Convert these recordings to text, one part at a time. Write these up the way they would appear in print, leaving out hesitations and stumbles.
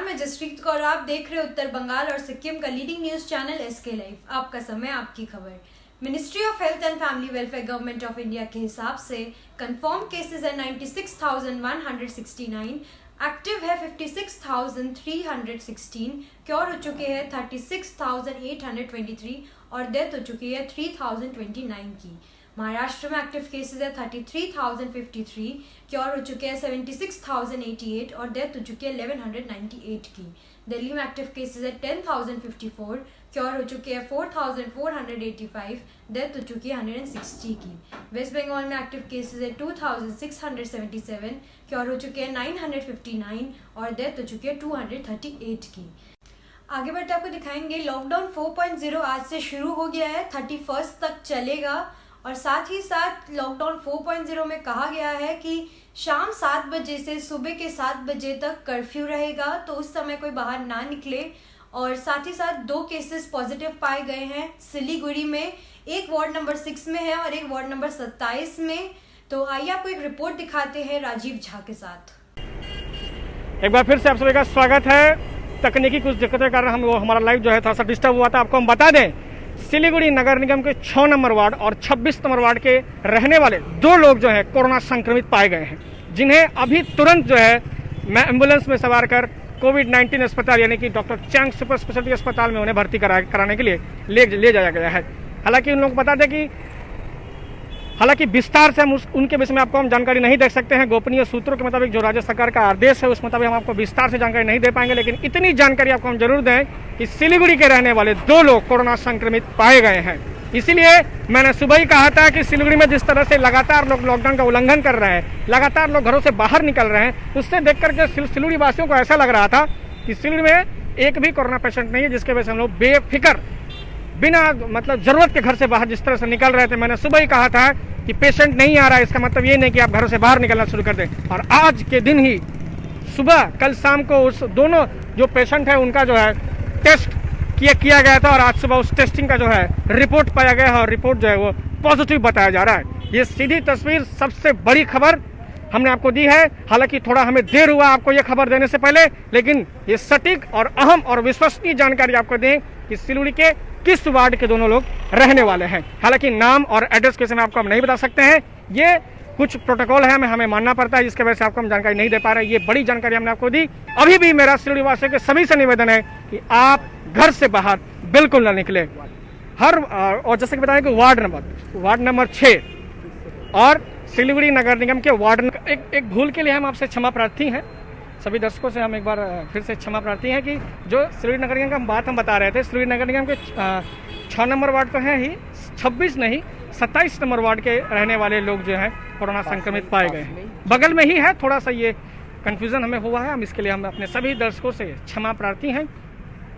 मैं जसप्रीत कौर, आप देख रहे उत्तर बंगाल और सिक्किम का leading news channel SK live. आपका समय, आपकी खबर। Ministry of health and family welfare government of India के हिसाब से कंफर्म केसेस है 96,169, एक्टिव है 56,316, क्योर हो चुके हैं 36,823 और डेथ हो चुकी है 3,029 की। महाराष्ट्र में एक्टिव केसेस है 33,053, क्योर हो चुके हैं 76,088 और डेथ हो चुकी है 1,198 की। दिल्ली में एक्टिव केसेस है 10,054, क्योर हो चुके हैं 4,485, डेथ हो चुकी है 160 की। वेस्ट बंगाल में एक्टिव केसेस है 2,677, क्योर हो चुके हैं 959 और डेथ हो चुकी है 238 की। आगे बढ़ते आपको दिखाएंगे लॉकडाउन 4.0 आज से शुरू हो गया है, 31 तक चलेगा। और साथ ही साथ लॉकडाउन 4.0 में कहा गया है कि शाम 7 बजे से सुबह के 7 बजे तक कर्फ्यू रहेगा, तो उस समय कोई बाहर ना निकले। और साथ ही साथ 2 केसेस पॉजिटिव पाए गए हैं सिलीगुड़ी में, एक वार्ड नंबर 6 में है और एक वार्ड नंबर 27 में। तो आइए आपको एक रिपोर्ट दिखाते हैं राजीव झा के साथ। एक बार फिर से आप सभी का स्वागत है। तकनीकी कुछ दिक्कतों के कारण हमारा लाइव जो है थोड़ा सा डिस्टर्ब हुआ था। आपको हम बता दें, सिलीगुड़ी नगर निगम के 6 नंबर वार्ड और 26 नंबर वार्ड के रहने वाले 2 लोग जो है कोरोना संक्रमित पाए गए हैं, जिन्हें अभी तुरंत जो है एम्बुलेंस में सवार कर कोविड-19 अस्पताल यानी कि डॉक्टर चैंग सुपर स्पेशलिटी अस्पताल में उन्हें भर्ती कराने के लिए ले जाया गया है। हालांकि उन लोगों को बता दें कि विस्तार से हम उनके विषय में आपको हम जानकारी नहीं दे सकते हैं। गोपनीय सूत्रों के मुताबिक जो राज्य सरकार का आदेश है उस मुताबिक हम आपको विस्तार से जानकारी नहीं दे पाएंगे, लेकिन इतनी जानकारी आपको हम जरूर दें कि सिलीगुड़ी के रहने वाले 2 लोग कोरोना संक्रमित पाए गए हैं। इसीलिए मैंने सुबह ही कहा था कि सिलीगुड़ी में जिस तरह से लगातार लोग लॉकडाउन का उल्लंघन कर रहे हैं, लगातार लोग घरों से बाहर निकल रहे हैं, उससे देख करके सिलीगुड़ी वासियों को ऐसा लग रहा था कि सिलीगुड़ी में एक भी कोरोना पेशेंट नहीं है, जिसके वजह से हम लोग बेफिक्र बिना जरूरत के घर से बाहर जिस तरह से निकल रहे थे। मैंने सुबह ही कहा था कि पेशेंट नहीं आ रहा है, इसका मतलब ये नहीं कि आप घरों से बाहर निकलना शुरू कर दें। और आज के दिन ही सुबह कल शाम को उस दोनों जो पेशेंट है उनका जो है टेस्ट किया गया था और आज सुबह उस टेस्टिंग का जो है रिपोर्ट पाया गया है और रिपोर्ट जो है वो पॉजिटिव बताया जा रहा है। ये सीधी तस्वीर सबसे बड़ी खबर हमने आपको दी है। हालांकि थोड़ा हमें देर हुआ आपको ये खबर देने से पहले, लेकिन ये सटीक और अहम और विश्वसनीय जानकारी आपको दें कि सिलीगुड़ी के किस वार्ड के दोनों लोग रहने वाले हैं। हालांकि नाम और एड्रेस के समय आपको हम नहीं बता सकते हैं, ये कुछ प्रोटोकॉल है, हमें मानना पड़ता है, जिसके वजह से आपको हम जानकारी नहीं दे पा रहे हैं। ये बड़ी जानकारी हमने आपको दी। अभी भी मेरा सिलीगुड़ी वासियों के सभी से निवेदन है कि आप घर से बाहर बिल्कुल ना निकले। और जैसे कि बताएं कि वार्ड नंबर 6 और सिलीगुड़ी नगर निगम के वार्ड एक भूल के लिए हम आपसे क्षमा प्रार्थी हैं। सभी दर्शकों से हम एक बार फिर से क्षमा प्रार्थी हैं कि जो सिलीगुड़ी नगर निगम का बात हम बता रहे थे, सिलीगुड़ी नगर निगम के 6 नंबर वार्ड तो हैं ही, 26 नहीं 27 नंबर वार्ड के रहने वाले लोग जो हैं कोरोना संक्रमित पाए गए हैं। बगल में ही है, थोड़ा सा ये कन्फ्यूज़न हमें हुआ है, हम इसके लिए हम अपने सभी दर्शकों से क्षमा प्रार्थी हैं।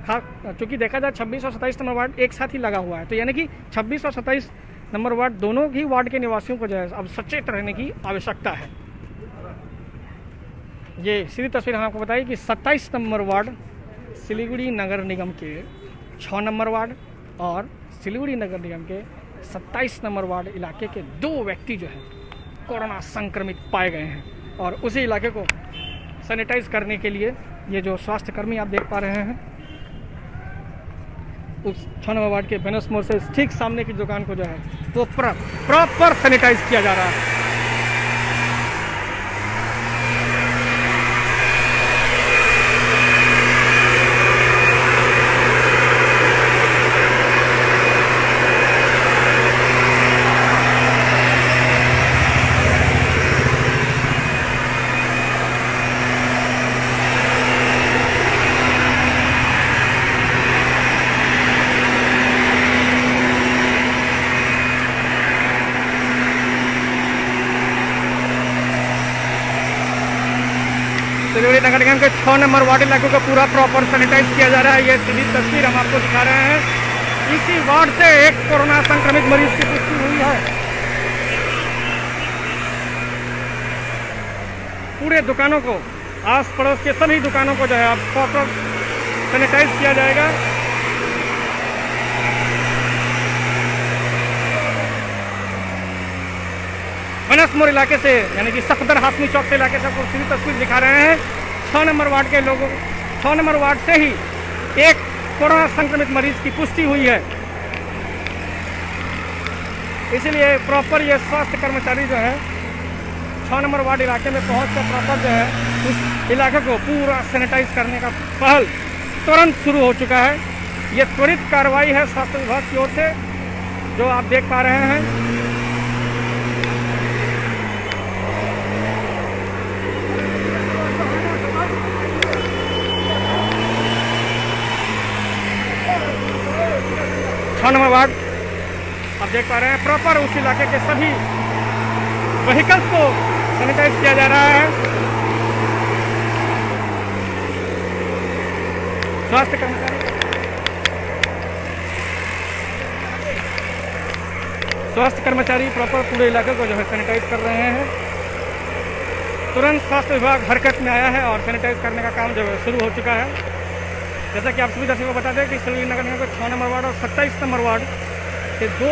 हाँ, चूँकि देखा जाए 26 और 27 नंबर वार्ड एक साथ ही लगा हुआ है, तो यानी कि 26 और 27 नंबर वार्ड दोनों ही वार्ड के निवासियों को जो है अब सचेत रहने की आवश्यकता है। ये सीधी तस्वीर हम आपको बताइए कि 27 नंबर वार्ड सिलीगुड़ी नगर निगम के 6 नंबर वार्ड और सिलीगुड़ी नगर निगम के 27 नंबर वार्ड इलाके के 2 व्यक्ति जो हैं कोरोना संक्रमित पाए गए हैं। और उसी इलाके को सैनिटाइज करने के लिए ये जो स्वास्थ्य कर्मी आप देख पा रहे हैं, उस 6 नंबर वार्ड के बेनस मोड़ से ठीक सामने की दुकान को जो है वो प्रॉपर सैनिटाइज किया जा रहा है। सिलीगुड़ी नगर निगम के 6 नंबर वार्ड इलाकों को पूरा प्रॉपर सैनिटाइज किया जा रहा है। ये सीधी तस्वीर हम आपको दिखा रहे हैं। इसी वार्ड से एक कोरोना संक्रमित मरीज की पुष्टि हुई है। पूरे दुकानों को, आस पड़ोस के सभी दुकानों को जो है अब प्रॉपर सैनिटाइज किया जाएगा। बनसमोर इलाके से यानी कि सफदर हाशमी चौक से इलाके से आपको सीधी तस्वीर दिखा रहे हैं। 6 नंबर वार्ड के लोगों 6 नंबर वार्ड से ही एक कोरोना संक्रमित मरीज की पुष्टि हुई है। इसलिए प्रॉपर ये स्वास्थ्य कर्मचारी जो है 6 नंबर वार्ड इलाके में पहुंचकर प्रॉपर जो है उस इलाके को पूरा सैनिटाइज करने का पहल तुरंत शुरू हो चुका है। ये त्वरित कार्रवाई है स्वास्थ्य विभाग की ओर से, जो आप देख पा रहे हैं। नंबर वार्ड आप देख पा रहे हैं प्रॉपर उस इलाके के सभी व्हीकल्स को सैनिटाइज किया जा रहा है। स्वास्थ्य कर्मचारी प्रॉपर पूरे इलाके को जो है सैनिटाइज कर रहे हैं। तुरंत स्वास्थ्य विभाग हरकत में आया है और सैनिटाइज करने का काम जो है शुरू हो चुका है। जैसा कि आप सभी दर्शकों को बता दें कि सिलगुड़ी नगर निगम के 6 नंबर वार्ड और 27 नंबर वार्ड के 2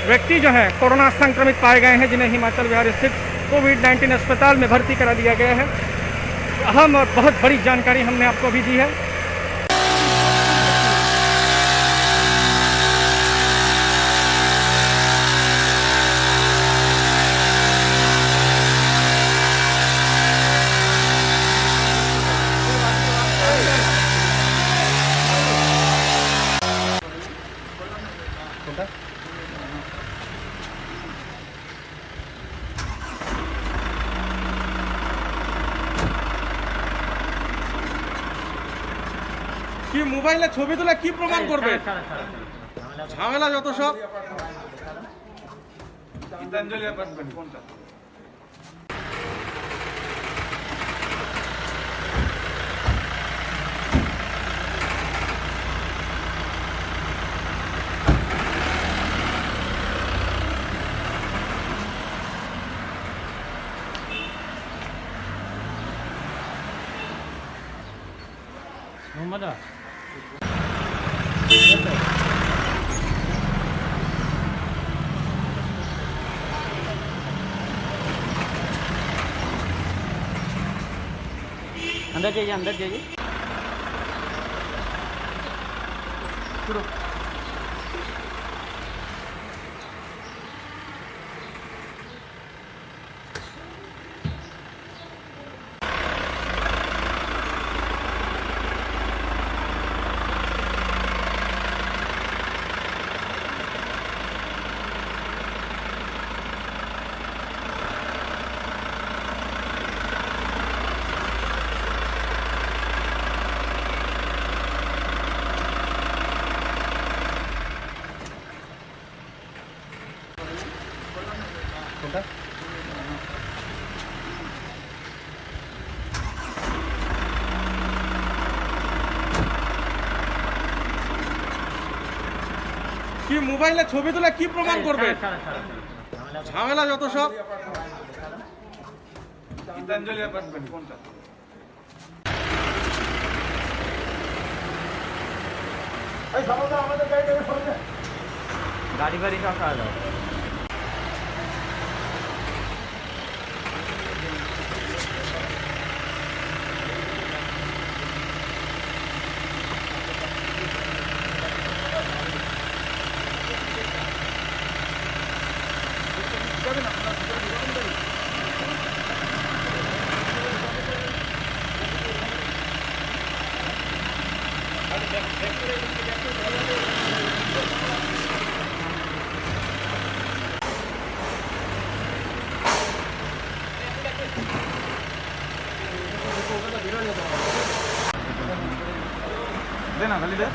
व्यक्ति जो हैं कोरोना संक्रमित पाए गए हैं, जिन्हें हिमाचल बिहार स्थित कोविड-19 अस्पताल में भर्ती करा दिया गया है। अहम और बहुत बड़ी जानकारी हमने आपको भी दी है। কি মোবাইলে ছবি তুলে কি প্রমাণ করবে? ঝামেলা যত সব। গীতাঞ্জলি অ্যাপার্টমেন্ট কোনটা? मोहम्मद अंदर जाइए, अंदर जाइए। কি মোবাইলে ছবি তুলে কি প্রমাণ করবে? ঝামেলা যত সব। গীতাঞ্জলি অ্যাপার্টমেন্ট কোনটা? এই সামনে আমাদের গাড়িটাকে সরে গাড়ি বাড়ি সব খাওয়া দাও। देना खाली दे।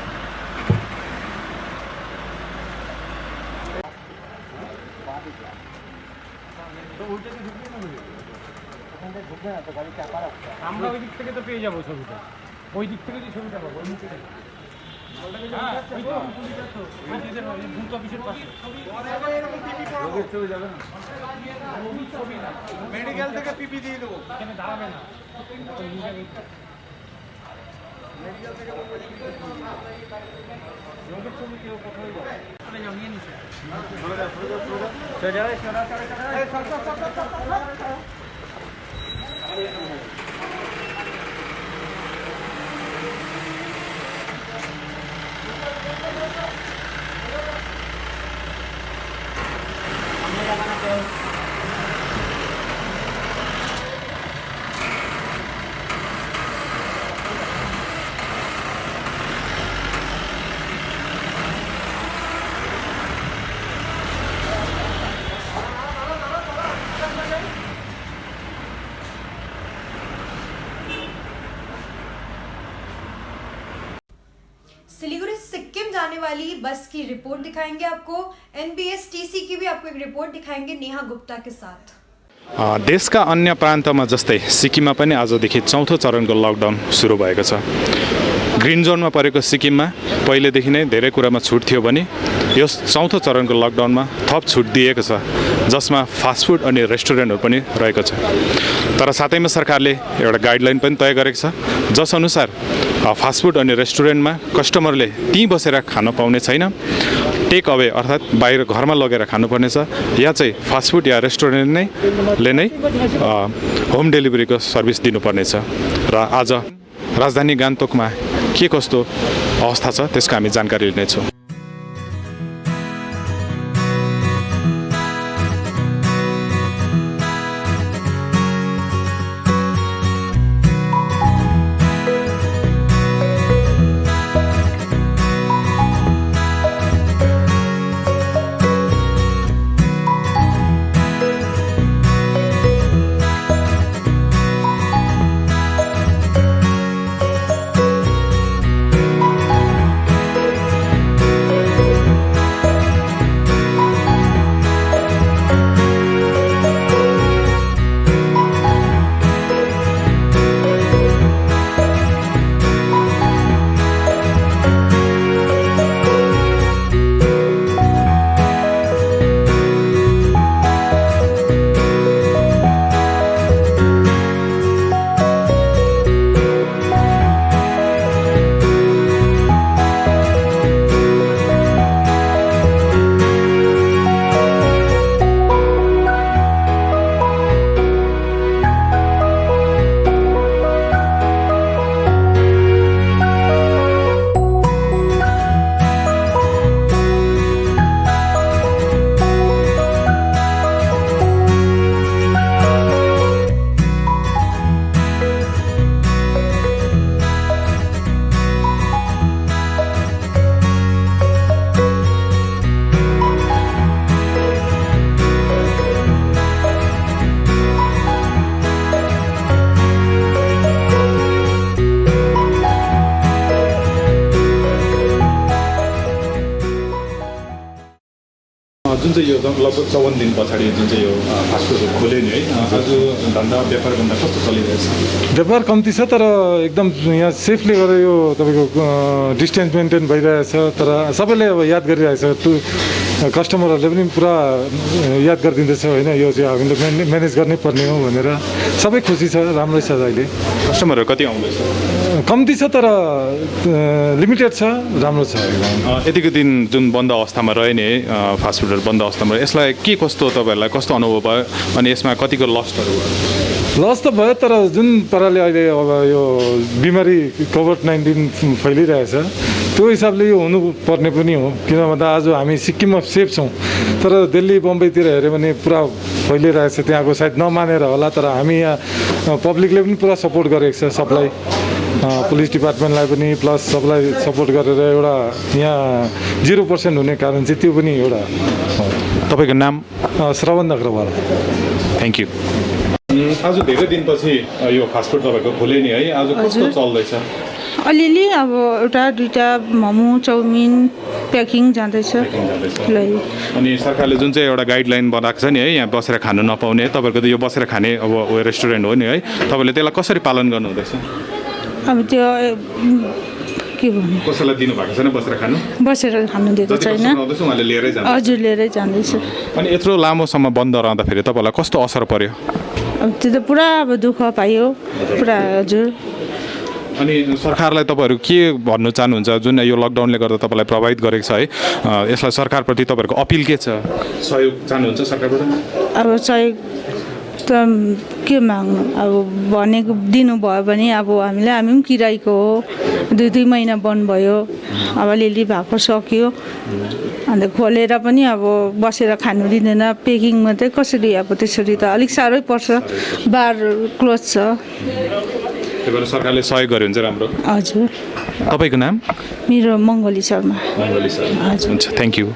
तो उल्टे से ढुकবে না বলে ওখান থেকে ঢুকবে না তো গাড়ি চাপা রাখতে আমরা ওই দিক থেকে তো পেয়ে যাব ছবিটা। ওই দিক থেকে যে ছবিটা পাবো ওই দিক থেকে। হ্যাঁ ওই তো পুলিশটা তো ওই দিকে ওই বুথ অফিসের পাশে এরকম পিপি পড়াবো চলে যাবে না ছবি না মেডিকেল থেকে পিপি দিয়ে দেবো এখানে দাঁড়াবে না তো মেডিকেল থেকে লোকের ছবি কেউ কোথায় যাবে চলে যাও নিয়ে নিছে চলে যাও চলে যাও এই সর सिलीगुड़ी से सिक्किम जाने वाली बस की रिपोर्ट दिखाएंगे आपको। NBSTC की भी आपको एक रिपोर्ट दिखाएंगे नेहा गुप्ता के साथ। देशका अन्य प्रान्तमा जस्तै सिक्किममा पनि आजदेखि चौथो चरणको लकडाउन सुरु भएको छ। ग्रीन जोनमा परेको सिक्किममा पहिलेदेखि नै धेरै कुरामा छुट थियो भने यो चौथो चरणको लकडाउनमा थप छुट दिएको छ, जसमा फास्टफुड अनि रेस्टुरेन्टहरू पनि रहेको छ। तर साथैमा सरकारले एउटा गाइडलाइन पनि तय गरेको छ, जसअनुसार फास्टफुड अनि रेस्टुरेन्टमा कस्टमरले त्यहीँ बसेर खान पाउने छैन, टेक अवे अर्थात् बाहिर घरमा लगेर खानुपर्नेछ, या चाहिँ फास्टफुड या रेस्टुरेन्टले नै होम डेलिभरीको सर्भिस दिनुपर्नेछ। र आज राजधानी गान्तोकमा के कस्तो अवस्था छ त्यसको हामी जानकारी लिनेछौँ। जुन चाहिँ यो लगभग 54 दिन पछाडि जुन चाहिँ यो फास्टफुडहरू खोल्यो नि है, आज धन्दा व्यापार भन्दा कस्तो चलिरहेछ? व्यापार कम्ती छ, तर एकदम यहाँ सेफली गरेर यो तपाईँको डिस्टेन्स मेन्टेन भइरहेछ। तर सबैले अब याद गरिरहेछ, कस्टमरहरूले पनि पुरा याद गरिदिँदैछ होइन, यो चाहिँ हामीले म्यानेज गर्नै पर्ने हो भनेर सबै खुसी छ, राम्रै छ। अहिले कस्टमरहरू कति आउँदैछ? कम्ती छ तर लिमिटेड छ, राम्रो छ एकदम। यतिको दिन जुन बन्द अवस्थामा रह्यो नि है, फास्टफुडहरू बन्द अवस्थामा रह्यो, यसलाई के कस्तो तपाईँहरूलाई कस्तो अनुभव भयो अनि यसमा कतिको लसहरू भयो? लस त भयो, तर जुन पाराले अहिले अब यो बिमारी कोभिड-19 फैलिरहेछ त्यो हिसाबले यो हुनुपर्ने पनि हो। किन भन्दा आज हामी सिक्किममा सेफ छौँ, तर दिल्ली बम्बईतिर हेऱ्यो भने पुरा फैलिरहेछ, त्यहाँको सायद नमानेर होला। तर हामी यहाँ पब्लिकले पनि पुरा सपोर्ट गरेको छ, सबलाई, पुलिस डिपार्टमेन्टलाई पनि प्लस सबलाई सपोर्ट गरेर एउटा यहाँ 0% हुने कारण चाहिँ त्यो पनि एउटा। तपाईँको नाम? श्रवण अग्रवाल। Thank you. आज धेरै दिनपछि यो फास्टफुड तपाईँको खोल्यो नि है, आज कस्तो चल्दैछ? अलिअलि अब एउटा दुईटा मोमो चाउमिन प्याकिङ जाँदैछ। अनि सरकारले जुन चाहिँ एउटा गाइडलाइन बनाएको छ नि है, यहाँ बसेर खानु नपाउने, तपाईँको त यो बसेर खाने अब रेस्टुरेन्ट हो नि है, तपाईँले त्यसलाई कसरी पालन गर्नुहुँदैछ? अब त्यो के भन्नु, कसैलाई दिनुभएको छैन बसेर खानु? बसेर खानु दिएको छैन, हजुर लिएरै जाँदैछ। अनि यत्रो लामोसम्म बन्द रहँदाखेरि तपाईँलाई कस्तो असर पर्यो? अब त्यो त पुरा अब दुःख पायो पुरा। हजुर। अनि सरकारलाई तपाईँहरू के भन्नु चाहनुहुन्छ जुन यो लकडाउनले गर्दा तपाईँलाई प्रभावित गरेको छ है, यसलाई सरकारप्रति तपाईँहरूको अपिल के छ? सहयोग चाहनुहुन्छ सरकारबाट? अब सहयोग त के माग्नु अब भनेको दिनुभयो भने अब हामीलाई हामी पनि किरायको हो 2 महिना बन्द भयो अब अलिअलि भएको सक्यो अन्त खोलेर पनि अब बसेर खानु दिँदैन पेकिङ मात्रै कसरी अब त्यसरी त अलिक साह्रै पर्छ बार क्लोज छ त्यही भएर सरकारले सहयोग गर्यो भने चाहिँ राम्रो हजुर तपाईँको नाम मेरो मङ्गली शर्मा हुन्छ थ्याङ्क यू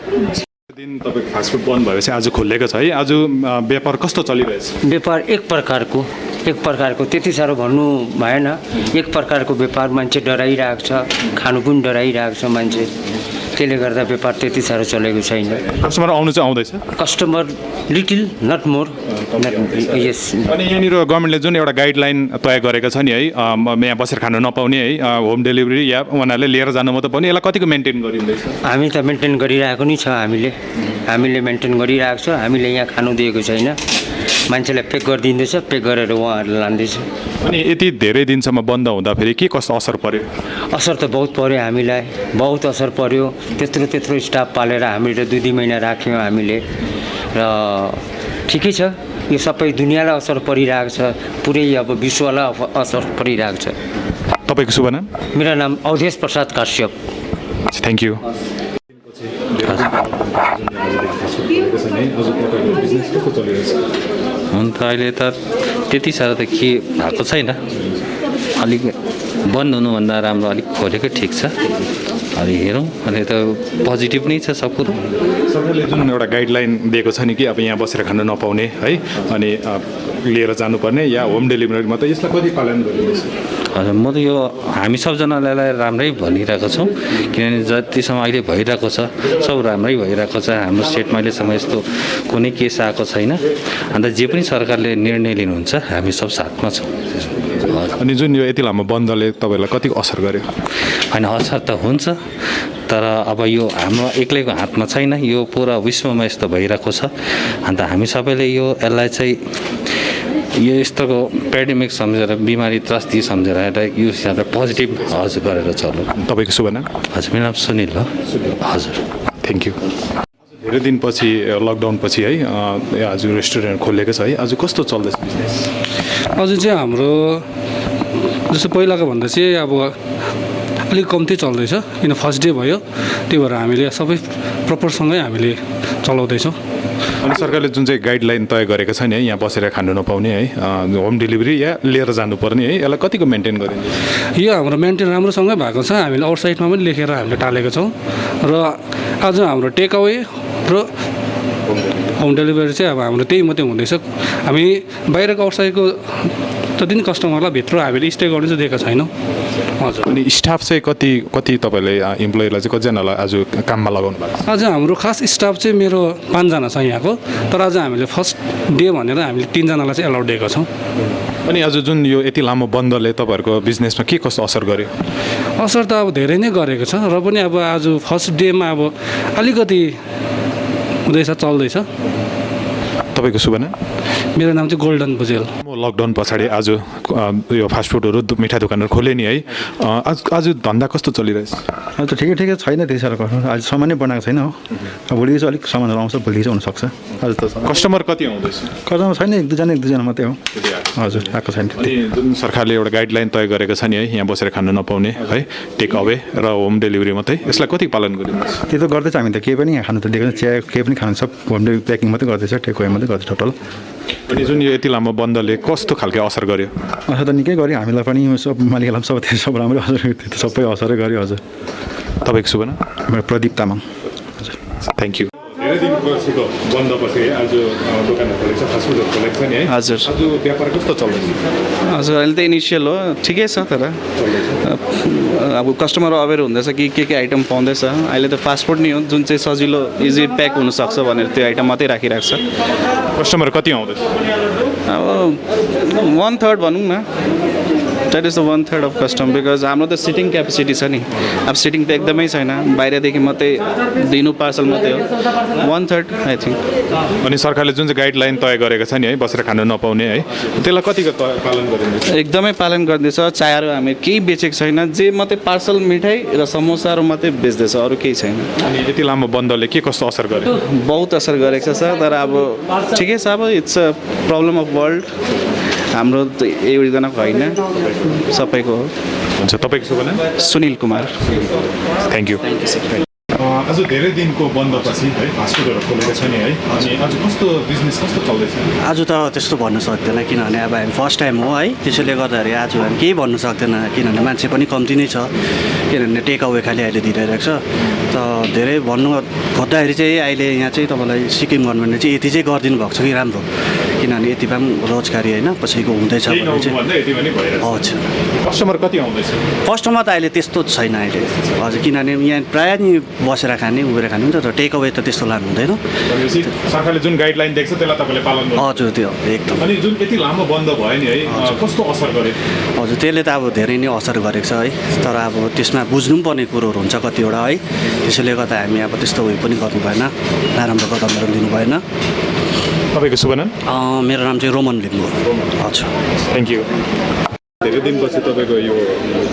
दिन तपाईँको फास्टफुड बन्द भएपछि आज खोलेको छ है आज व्यापार कस्तो चलिरहेछ व्यापार एक प्रकारको त्यति साह्रो भन्नु भएन एक प्रकारको व्यापार मान्छे डराइरहेको छ खानु पनि डराइरहेको छ मान्छे त्यसले गर्दा व्यापार त्यति साह्रो चलेको छैन कस्टमर आउनु चाहिँ आउँदैछ कस्टमर लिटिल नट मोर यस अनि यहाँनिर गभर्मेन्टले जुन एउटा गाइडलाइन तय गरेको छ नि है यहाँ बसेर खानु नपाउने है होम डेलिभरी या उनीहरूले लिएर जानु मात्रै पाउने यसलाई कतिको मेन्टेन गरिँदैछ हामी त मेन्टेन गरिरहेको नि छ हामीले मेन्टेन गरिरहेको छ हामीले यहाँ खानु दिएको छैन मान्छेलाई पेक गरिदिँदैछ पेक गरेर उहाँहरूले लाँदैछ अनि यति धेरै दिनसम्म बन्द हुँदाखेरि के कस्तो असर पर्यो असर त बहुत पर्यो हामीलाई बहुत असर पर्यो त्यत्रो स्टाफ पालेर हामीले 2 महिना राख्यौँ हामीले र ठिकै छ यो सबै दुनियाँलाई असर परिरहेको छ पुरै अब विश्वलाई असर परिरहेको छ तपाईँको शुभ नाम मेरो नाम अवधेश प्रसाद काश्यप थ्याङ्क यू हुन त अहिले त त्यति साह्रो त के भएको छैन अलिक बन्द हुनुभन्दा राम्रो अलिक खोलेकै ठिक छ अलि हेरौँ अनि त पोजिटिभ नै छ सब कुरो सरकारले जुन एउटा गाइडलाइन दिएको छ नि कि अब यहाँ बसेर खानु नपाउने है अनि लिएर जानुपर्ने या होम डेलिभरी मात्रै यसलाई कति पालन गरिँदैछ हजुर म त यो हामी सबजनालाई राम्रै भनिरहेको छौँ किनभने जतिसम्म अहिले भइरहेको छ सब राम्रै भइरहेको छ हाम्रो स्टेटमा अहिलेसम्म यस्तो कुनै केस आएको छैन अन्त जे पनि सरकारले निर्णय लिनुहुन्छ हामी सब साथमा छौँ अनि जुन यो यति लामो बन्दले तपाईँलाई कतिको असर गर्यो होइन असर त हुन्छ तर अब यो हाम्रो एक्लैको हातमा छैन यो पुरा विश्वमा यस्तो भइरहेको छ अन्त हामी सबैले यसलाई चाहिँ यो यस्तोको पेन्डेमिक सम्झेर बिमारी त्रस्ती सम्झेर एउटा यो हिसाबले पोजिटिभ हजुर गरेर चल्नु तपाईँको शुभ नाम हजुर मेरो नाम सुनिल हो हजुर थ्याङ्क यू धेरै दिनपछि लकडाउन पछि है आज रेस्टुरेन्ट खोलेको छ है आज कस्तो चल्दैछ बिजनेस अझै चाहिँ हाम्रो जस्तो पहिलाको भन्दा चाहिँ अब अलिक कम्ती चल्दैछ किन फर्स्ट डे भयो त्यही भएर हामीले सबै प्रपरसँगै हामीले चलाउँदैछौँ अनि सरकारले जुन चाहिँ गाइडलाइन तय गरेको छ नि है यहाँ बसेर खानु नपाउने है होम डेलिभरी या लिएर जानुपर्ने है यसलाई कतिको मेन्टेन गरिँदैछ यो हाम्रो मेन्टेन राम्रोसँगै भएको छ हामीले आउटसाइडमा पनि लेखेर हामीले टालेको छौँ र आज हाम्रो टेक अवे र होम डेलिभरी चाहिँ अब हाम्रो त्यही मात्रै हुँदैछ हामी बाहिरको आउटसाइडको जति पनि कस्टमरलाई भित्र हामीले स्टे गर्नु चाहिँ दिएको छैनौँ हजुर अनि स्टाफ चाहिँ कति तपाईँले इम्प्लोइलाई चाहिँ कतिजनालाई आज काममा लगाउनु भएको छ आज हाम्रो खास स्टाफ चाहिँ मेरो 5 जना छ यहाँको तर आज हामीले फर्स्ट डे भनेर हामीले 3 जनालाई चाहिँ एलाउड दिएको छौँ अनि आज जुन यो यति लामो बन्दले तपाईँहरूको बिजनेसमा के कस्तो असर गर्यो असर त अब धेरै नै गरेको छ र पनि अब आज फर्स्ट डेमा अब अलिकति हुँदैछ चल्दैछ तपाईँको शुभ नाम मेरो नाम चाहिँ गोल्डन भुजेल लकडाउन पछाडि आज यो फास्टफुडहरू मिठा दोकानहरू खोले नि है आज धन्दा कस्तो चलिरहेछ अब त ठिकै छैन त्यति साह्रो आज सामान नै बनाएको छैन हो अब भोलि चाहिँ अलिक सामानहरू आउँछ भोलि चाहिँ हुनसक्छ आज त कस्टमर कति आउँदैछ कस्टमर छैन एक दुईजना मात्रै हो हजुर आएको छैन अनि जुन सरकारले एउटा गाइडलाइन तय गरेको छ नि है यहाँ बसेर खानु नपाउने है टेक अवे र होम डेलिभरी मात्रै यसलाई कति पालन गरिँदैछ त्यो त गर्दैछ हामी त केही पनि यहाँ खानु त दिएको चिया केही पनि खानु सब होम डेलिभरी प्याकिङ मात्रै गर्दैछ टेक अवे मात्रै गर्छ टोटल अनि जुन यो यति लामो बन्दले कस्तो खालको असर गर्यो असर त निकै गर्यो हामीलाई पनि सब मालिकलाई सब त्यो सब राम्रै असर त्यो त सबै असरै गर्यो हजुर तपाईँको शुभ नाम मेरो प्रदीप तामाङ हजुर थ्याङ्क यू धेरै दिन पछिको बन्द पछि आज दोकानहरू खोलेको छ फास्टफुडहरू खोलेको छ नि है हजुर आज व्यापार कस्तो चल्दैछ हजुर अहिले त इनिसियल हो ठिकै छ तर अब कस्टमर अवेर हुँदैछ कि के आइटम पाउँदैछ अहिले त फास्टफुड नै हो जुन चाहिँ सजिलो इजी प्याक हुनसक्छ भनेर त्यो आइटम मात्रै राखिरहेको छ कस्टमर कति आउँदैछ अब 1/3 भनौँ न that is the 1/3 of custom because हाम्रो त सिटिङ क्यापेसिटी छ नि अब सिटिङ त एकदमै छैन बाहिरदेखि मात्रै दिनु पार्सल मात्रै हो 1/3 आई थिङ्क अनि सरकारले जुन चाहिँ गाइडलाइन तय गरेको छ नि है बसेर खानु नपाउने है त्यसलाई कतिको पालन गरिँदैछ एकदमै पालन गर्दैछ चायाहरू हामी केही बेचेको छैन जे मात्रै पार्सल मिठाई र समोसाहरू मात्रै बेच्दैछ अरू केही छैन अनि यति लामो बन्दले के कस्तो असर गर्यो बहुत असर गरेको छ सर तर अब ठिकै छ अब it's a problem of world हाम्रो त एउटजनाको होइन सबैको हो हुन्छ तपाईँको शुभ नाम सुनिल कुमार थ्याङ्क यू आज धेरै दिनको बन्दपछि है फास्टफुडहरू खोलेको छ नि है अनि आज कस्तो बिजनेस कस्तो चल्दैछ आज त त्यस्तो भन्नु सक्दैन किनभने अब हामी फर्स्ट टाइम हो है त्यसैले गर्दाखेरि आज हामी केही भन्नु सक्दैन किनभने मान्छे पनि कम्ती नै छ किनभने टेक अवे खालि अहिले दिइरहेको छ त धेरै भन्नु खोज्दाखेरि चाहिँ अहिले यहाँ चाहिँ तपाईँलाई सिक्किम गभर्मेन्टले चाहिँ यति चाहिँ गरिदिनु भएको छ कि राम्रो किनभने यति पनि रोजगारी होइन कसैको हुँदैछ भने चाहिँ हजुर कस्टमर कति आउँदैछ कस्टमर त अहिले त्यस्तो छैन अहिले हजुर किनभने यहाँ प्रायः नि बसेर खाने उभिएर खाने हुन्छ तर टेक अवे त त्यस्तो लानु हुँदैन सरकारले जुन गाइडलाइन दिएको छ त्यसलाई तपाईँले पालन गर्नु हजुर त्यो एकदम अनि जुन यति लामो बन्द भयो नि है कस्तो असर गर्यो हजुर त्यसले त अब धेरै नै असर गरेको छ है तर अब त्यसमा बुझ्नु पनि पर्ने कुरोहरू हुन्छ कतिवटा है त्यसैले गर्दा हामी अब त्यस्तो उयो पनि गर्नु भएन नराम्रो कदमहरू लिनु भएन तपाईँको शुभ नाम मेरो नाम चाहिँ रोमन लिम्बू हजुर थ्याङ्क यू धेरै दिनपछि तपाईँको यो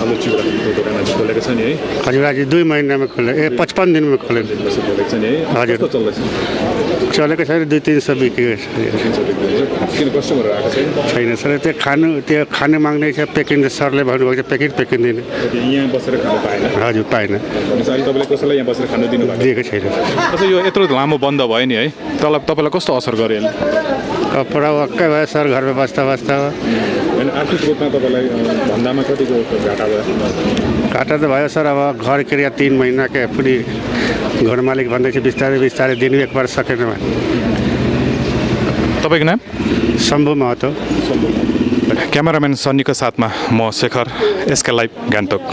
आलु चिउराको दोकान आज खोलेको छ नि है हजुर आज 2 महिनामा खोले 55 दिनमा खोलेको खोलेको छ नि है हजुर कस्तो चल्दैछ चलेको छैन 200-300 बिकेको छ किन कस्टमर आएको छैन सर त्यो खानु माग्ने छ पेकिङ सरले भन्नुभएको छ पेकिङ दिनु यहाँ बसेर खानु पाएन हजुर पाएन भनेपछि अहिले तपाईँले कसैलाई यहाँ बसेर खानु दिनु दिएको छैन कसै यो यत्रो लामो बन्द भयो नि है तपाईँलाई कस्तो असर गर्यो पुरा वाक्कै भयो सर घरमा बस्दा होइन आर्थिक रूपमा तपाईँलाई धन्दामा कतिको घाटा भयो घाटा त भयो सर अब घर किराया 3 महिनाकै पनि घर मालिक भन्दैछ बिस्तारै दिनु एकबार सकेन तपाईँको नाम शम्भु महतो क्यामेराम्यान सन्नीको साथमा म शेखर एसके लाइभ गान्तोक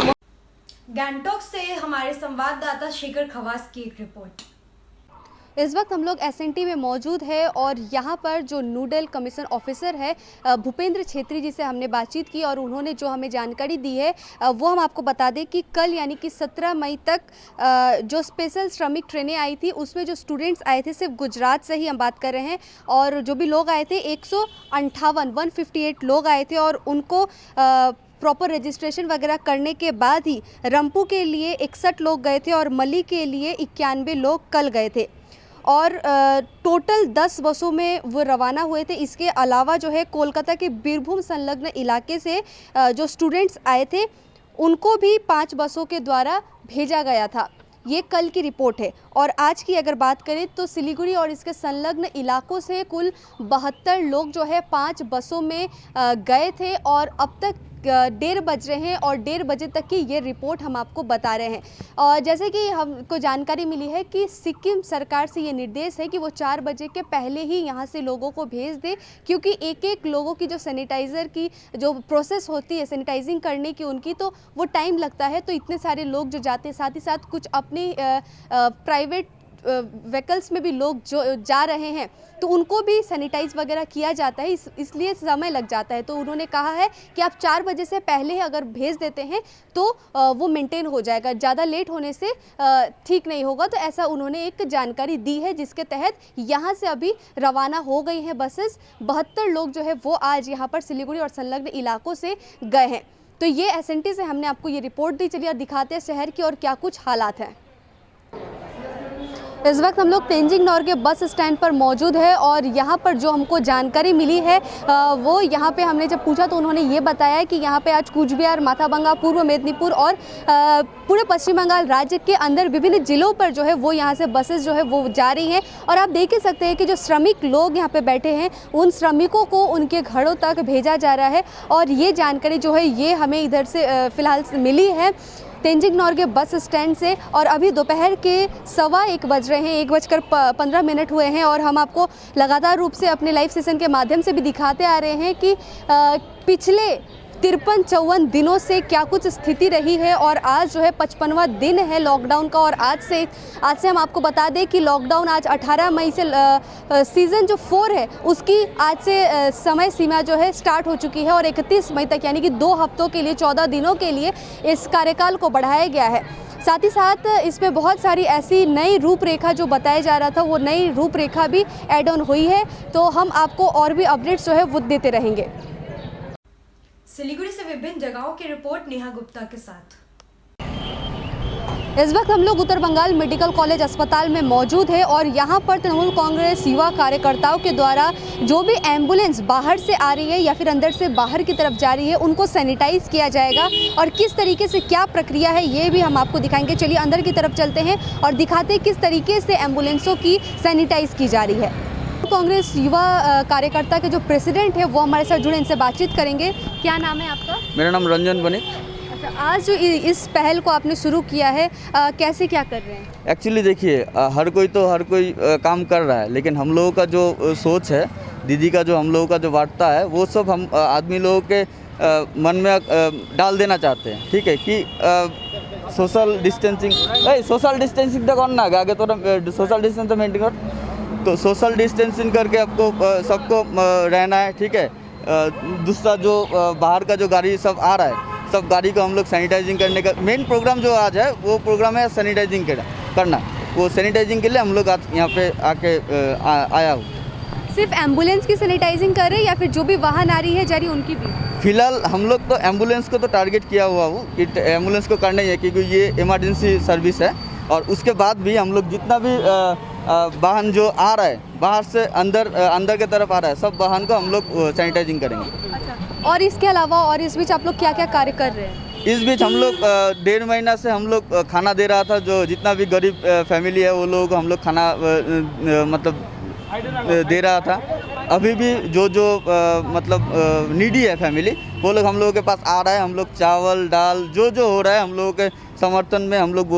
गैंगटॉक से हमारे संवाददाता शेखर खवास की एक रिपोर्ट। इस वक्त हम लोग एसएनटी में मौजूद है और यहाँ पर जो नूडल कमीशन ऑफिसर है भूपेंद्र छेत्री जी से हमने बातचीत की और उन्होंने जो हमें जानकारी दी है वो हम आपको बता दें कि कल यानी कि 17 मई तक जो स्पेशल श्रमिक ट्रेनें आई थी उसमें जो स्टूडेंट्स आए थे सिर्फ गुजरात से ही हम बात कर रहे हैं और जो भी लोग आए थे 158 लोग आए थे और उनको प्रॉपर रजिस्ट्रेशन वगैरह करने के बाद ही रंपू के लिए 61 लोग गए थे और मली के लिए 91 लोग कल गए थे और टोटल 10 बसों में वो रवाना हुए थे। इसके अलावा जो है कोलकाता के बीरभूम संलग्न इलाके से जो स्टूडेंट्स आए थे उनको भी 5 बसों के द्वारा भेजा गया था। ये कल की रिपोर्ट है और आज की अगर बात करें तो सिलीगुड़ी और इसके संलग्न इलाकों से कुल 72 लोग जो है 5 बसों में गए थे और अब तक 1:30 बज रहे हैं और 1:30 बजे तक की ये रिपोर्ट हम आपको बता रहे हैं। और जैसे कि हमको जानकारी मिली है कि सिक्किम सरकार से ये निर्देश है कि वो 4 बजे के पहले ही यहाँ से लोगों को भेज दे क्योंकि एक लोगों की जो सैनिटाइज़र की जो प्रोसेस होती है सैनिटाइजिंग करने की उनकी तो वो टाइम लगता है। तो इतने सारे लोग जो जाते हैं साथ ही साथ कुछ अपने प्राइवेट व्हीकल्स में भी लोग जो जा रहे हैं तो उनको भी सैनिटाइज वगैरह किया जाता है इसलिए समय लग जाता है। तो उन्होंने कहा है कि आप 4 बजे से पहले अगर भेज देते हैं तो वो मेंटेन हो जाएगा, ज़्यादा लेट होने से ठीक नहीं होगा। तो ऐसा उन्होंने एक जानकारी दी है जिसके तहत यहाँ से अभी रवाना हो गई हैं बसेस। 72 लोग जो है वो आज यहाँ पर सिलीगुड़ी और संलग्न इलाकों से गए हैं। तो ये एसएनटी से हमने आपको ये रिपोर्ट दी। चलिए और दिखाते हैं शहर की और क्या कुछ हालात हैं। इस वक्त हम लोग तेंजिंग नोर्गे बस स्टैंड पर मौजूद है और यहाँ पर जो हमको जानकारी मिली है वो यहाँ पे हमने जब पूछा तो उन्होंने ये बताया कि यहाँ पे आज कूच बिहार, माथाभंगा, पूर्व मेदिनीपुर और पूरे पश्चिम बंगाल राज्य के अंदर विभिन्न जिलों पर जो है वो यहाँ से बसेस जो है वो जा रही हैं। और आप देख ही सकते हैं कि जो श्रमिक लोग यहाँ पे बैठे हैं उन श्रमिकों को उनके घरों तक भेजा जा रहा है। और ये जानकारी जो है ये हमें इधर से फ़िलहाल मिली है तेंजिंग नोर्गे बस स्टैंड से। और अभी दोपहर के 1:15 बज रहे हैं, 1:15 हुए हैं और हम आपको लगातार रूप से अपने लाइव सेशन के माध्यम से भी दिखाते आ रहे हैं कि पिछले 53-54 दिनों से क्या कुछ स्थिति रही है और आज जो है 55वां दिन है लॉकडाउन का। और आज से हम आपको बता दें कि लॉकडाउन आज 18 मई से सीज़न जो 4 है उसकी आज से समय सीमा जो है स्टार्ट हो चुकी है और 31 मई तक यानी कि 2 हफ्तों के लिए 14 दिनों के लिए इस कार्यकाल को बढ़ाया गया है। साथ ही साथ इसमें बहुत सारी ऐसी नई रूपरेखा जो बताया जा रहा था वो नई रूपरेखा भी ऐड ऑन हुई है, तो हम आपको और भी अपडेट्स जो है वो देते रहेंगे। सिलीगुड़ी से विभिन्न जगहों की रिपोर्ट नेहा गुप्ता के साथ। इस वक्त हम लोग उत्तर बंगाल मेडिकल कॉलेज अस्पताल में मौजूद है और यहाँ पर तृणमूल कांग्रेस युवा कार्यकर्ताओं के द्वारा जो भी एम्बुलेंस बाहर से आ रही है या फिर अंदर से बाहर की तरफ जा रही है उनको सैनिटाइज किया जाएगा और किस तरीके से क्या प्रक्रिया है ये भी हम आपको दिखाएंगे। चलिए अंदर की तरफ चलते हैं और दिखाते हैं किस तरीके से एम्बुलेंसों की सैनिटाइज की जा रही है। कांग्रेस युवा कार्यकर्ता के जो प्रेसिडेंट है वो हमारे साथ जुड़े, इनसे बातचीत करेंगे। क्या नाम है आपका? मेरा नाम रंजन बनिक। अच्छा, आज जो इस पहल को आपने शुरू किया है कैसे क्या कर रहे हैं? एक्चुअली देखिए हर कोई काम कर रहा है, लेकिन हम लोगों का जो सोच है, दीदी का जो हम लोगों का जो वार्ता है वो सब हम आदमी लोगों के मन में डाल देना चाहते हैं। ठीक है कि सोशल डिस्टेंसिंग तो करना है, आगे तो सोशल डिस्टेंस तो मेंटेन कर, तो सोशल डिस्टेंसिंग करके आपको सबको रहना है। ठीक है, दूसरा जो बाहर का जो गाड़ी सब आ रहा है सब गाड़ी को हम लोग सैनिटाइजिंग करने का मेन प्रोग्राम जो आज है वो प्रोग्राम है सैनिटाइजिंग करना। वो सैनिटाइजिंग के लिए हम लोग आज यहाँ पे आके आया हूँ। सिर्फ एम्बुलेंस की सैनिटाइजिंग कर रहे हैं या फिर जो भी वाहन आ रही है जा रही है उनकी भी? फिलहाल हम लोग तो एम्बुलेंस को तो टारगेट किया हुआ हूँ कि एम्बुलेंस को करना ही है क्योंकि ये इमरजेंसी सर्विस है। और उसके बाद भी हम लोग जितना भी वाहन जो आ रहा है बाहर से अंदर की तरफ आ रहा है सब वाहन को हम लोग सैनिटाइजिंग करेंगे। अच्छा, और इसके अलावा और इस बीच आप लोग क्या क्या कार्य कर रहे हैं? इस बीच हम लोग 1.5 महीना से हम लोग खाना दे रहा था, जो जितना भी गरीब फैमिली है वो लोगों को हम लोग खाना मतलब दे रहा था। अभी भी जो मतलब नीडी है फैमिली वो लोग हम लोगों के पास आ रहा है। हम लोग चावल दाल जो हो रहा है हम लोगों के समर्थन में हम लोग